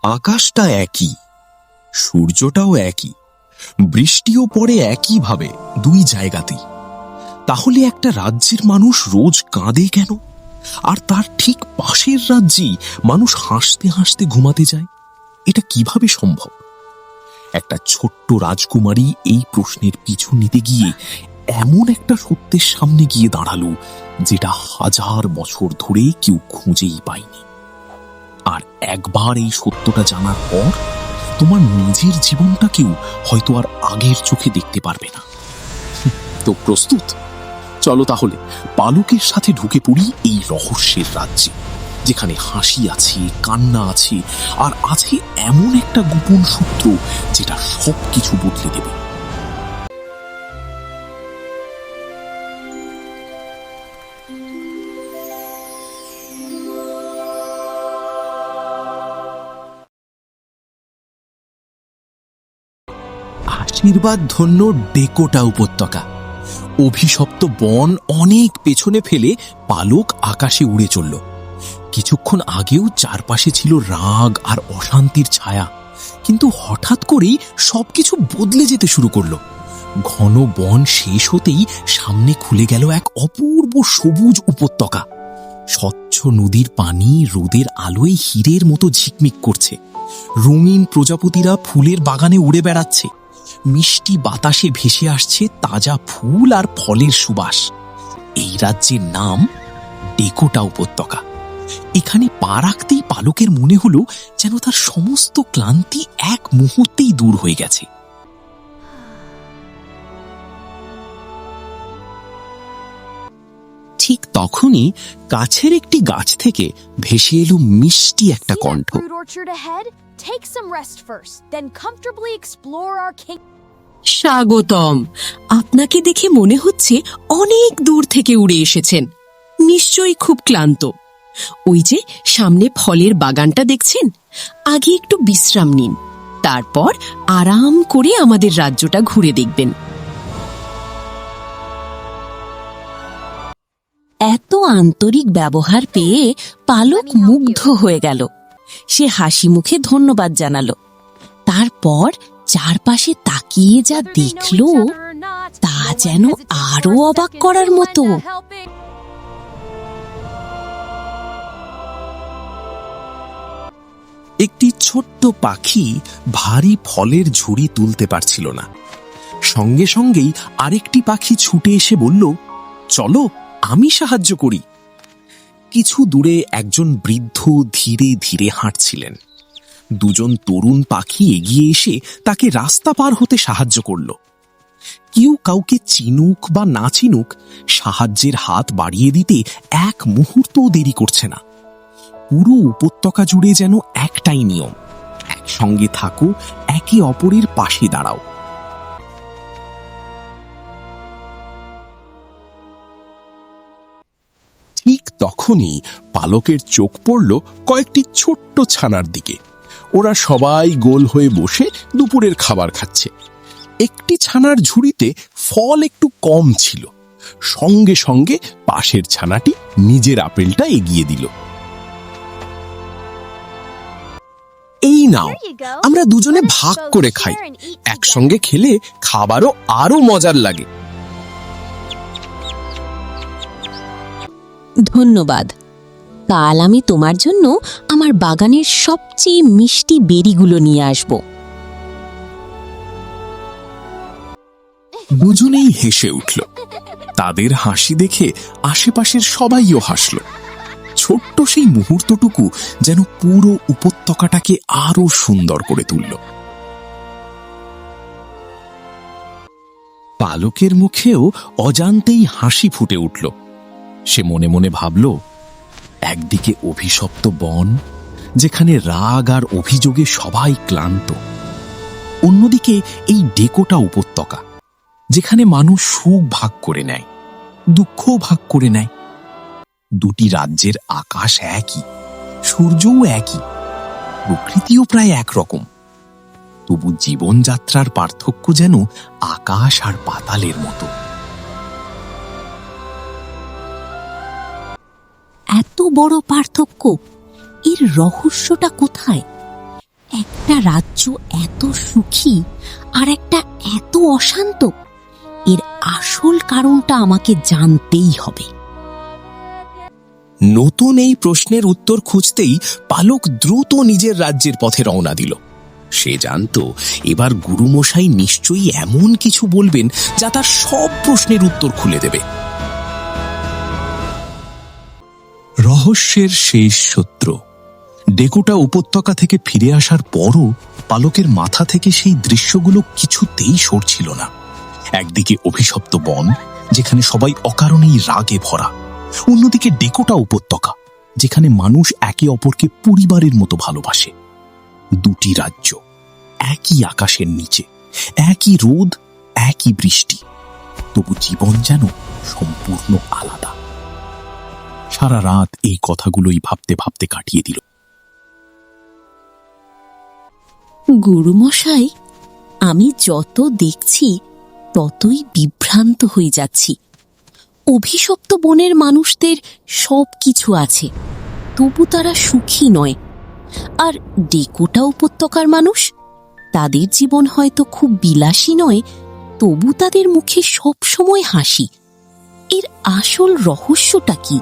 আকাশটা একই, সূর্যটাও একই, বৃষ্টিও পড়ে একইভাবে দুই জায়গাতেই। তাহলে একটা রাজ্যের মানুষ রোজ কাঁদে কেন, আর তার ঠিক পাশের রাজ্যেই মানুষ হাসতে হাসতে ঘুমাতে যায়? এটা কিভাবে সম্ভব? একটা ছোট্ট রাজকুমারী এই প্রশ্নের পিছু নিতে গিয়ে এমন একটা সত্যের সামনে গিয়ে দাঁড়ালো যেটা 1000 বছর ধরে কেউ খুঁজেই পায়নি। আর একবার এই সত্যটা জানার পর তোমার নিজের জীবনটাকেও হয়তো আর আগের চোখে দেখতে পারবে না। তো প্রস্তুত? চলো তাহলে পালকের সাথে ঢুকে পড়ি এই রহস্যের রাজ্যে, যেখানে হাসি আছে, কান্না আছে, আর আছে এমন একটা গোপন সূত্র যেটা সবকিছু বদলে দেবে। আশীর্বাদ ধন্য ডেকোটা উপত্যকা। অভিশপ্ত বন অনেক পেছনে ফেলে পালক আকাশে উড়ে চলল। কিছুক্ষণ আগেও চারপাশে ছিল রাগ আর অশান্তির ছায়া, কিন্তু হঠাৎ করেই সবকিছু বদলে যেতে শুরু করলো। ঘন বন শেষ হতেই সামনে খুলে গেল এক অপূর্ব সবুজ উপত্যকা। স্বচ্ছ নদীর পানি রোদের আলোয় হীরের মতো ঝিকমিক করছে। রঙিন প্রজাপতিরা ফুলের বাগানে উড়ে বেড়াচ্ছে। মিষ্টি বাতাসে ভেসে আসছে তাজা ফুল আর ফলের সুবাস। এই রাজ্যের নাম ডেকোটা উপত্যকা। এখানে পা রাখতেই পালকের মনে হলো যেন তার সমস্ত ক্লান্তি এক মুহূর্তেই দূর হয়ে গেছে। ঠিক তখনই কাছের একটি গাছ থেকে ভেসে এলো মিষ্টি একটা কণ্ঠ। স্বাগতম। আপনাকে দেখে মনে হচ্ছে অনেক দূর থেকে উড়ে এসেছেন। নিশ্চয়ই খুব ক্লান্ত। ওই যে সামনে ফলের বাগানটা দেখছেন, আগে একটু বিশ্রাম নিন, তারপর আরাম করে আমাদের রাজ্যটা ঘুরে দেখবেন। এত আন্তরিক ব্যবহার পেয়ে পালক মুগ্ধ হয়ে গেল। সে হাসি মুখে ধন্যবাদ জানালো। তারপর চারপাশে তাকিয়ে যা দেখল তা যেন আরো অবাক করার মতো। একটি ছোট্ট পাখি ভারী ফলের ঝুড়ি তুলতে পারছিল না। সঙ্গে সঙ্গেই আরেকটি পাখি ছুটে এসে বলল, চলো আমি সাহায্য করি। কিছু দূরে একজন বৃদ্ধ ধীরে ধীরে হাঁটছিলেন। দুজন তরুণ পাখি এগিয়ে এসে তাকে রাস্তা পার হতে সাহায্য করল। কেউ কাউকে চিনুক বা না চিনুক, সাহায্যের হাত বাড়িয়ে দিতে এক মুহূর্তও দেরি করছে না। পুরো উপত্যকা জুড়ে যেন একটাই নিয়ম, একসঙ্গে থাকো, একে অপরের পাশে দাঁড়াও। ঠিক তখনই পালকের চোখ পড়ল কয়েকটি ছোট্ট ছানার দিকে। ওরা সবাই গোল হয়ে বসে দুপুরের খাবার খাচ্ছে। একটি ছানার ঝুড়িতে ফল একটু কম ছিল। সঙ্গে সঙ্গে পাশের ছানাটি নিজের আপেলটা এগিয়ে দিল। এই নাও, আমরা দুজনে ভাগ করে খাই। একসঙ্গে খেলে খাবারও আরো মজার লাগে। ধন্যবাদ। কাল আমি তোমার জন্য আমার বাগানের সবচেয়ে মিষ্টি বেরিগুলো নিয়ে আসব। দুজনেই হেসে উঠল। তাদের হাসি দেখে আশেপাশের সবাইও হাসল। ছোট্ট সেই মুহূর্তটুকু যেন পুরো উপত্যকাটাকে আরো সুন্দর করে তুলল। পালকের মুখেও অজান্তেই হাসি ফুটে উঠল। সে মনে মনে ভাবল, একদিকে অভিশপ্ত বন, যেখানে রাগ আর অভিযোগে সবাই ক্লান্ত, অন্যদিকে এই ডেকোটা উপত্যকা, যেখানে মানুষ সুখ ভাগ করে নেয়, দুঃখও ভাগ করে নেয়। দুটি রাজ্যের আকাশ একই, সূর্যও একই, প্রকৃতিও প্রায় একরকম, তবু জীবনযাত্রার পার্থক্য যেন আকাশ আর পাতালের মতো। এত বড় পার্থক্য, এর রহস্যটা কোথায়? রাজ্য এত সুখী আর একটা এত অশান্ত? এর আসল কারণটা আমাকে জানতেই হবে। নতুন এই প্রশ্নের উত্তর খুঁজতেই পালক দ্রুত নিজের রাজ্যের পথে রওনা দিল। সে জানত এবার গুরুমশাই নিশ্চয়ই এমন কিছু বলবেন যা তার সব প্রশ্নের উত্তর খুলে দেবে। রহস্যের শেষ সূত্র। ডেকোটা উপত্যকা থেকে ফিরে আসার পরও পালকের মাথা থেকে সেই দৃশ্যগুলো কিছুতেই সরছিল না। একদিকে অভিশপ্ত বন, যেখানে সবাই অকারণেই রাগে ভরা, অন্যদিকে ডেকোটা উপত্যকা, যেখানে মানুষ একে অপরকে পরিবারের মতো ভালোবাসে। দুটি রাজ্য, একই আকাশের নিচে, একই রোদ, একই বৃষ্টি, তবু জীবন যেন সম্পূর্ণ আলাদা। সারা রাত এই কথাগুলোই ভাবতে ভাবতে কাটিয়ে দিল। গুরুমশাই, আমি যত দেখছি ততই বিভ্রান্ত হয়ে যাচ্ছি। অভিশপ্ত বনের মানুষদের সব কিছু আছে, তবু তারা সুখী নয়। আর ডেকোটা উপত্যকার মানুষ, তাদের জীবন হয়তো খুব বিলাসী নয়, তবু তাদের মুখে সব সময় হাসি। এর আসল রহস্যটা কি?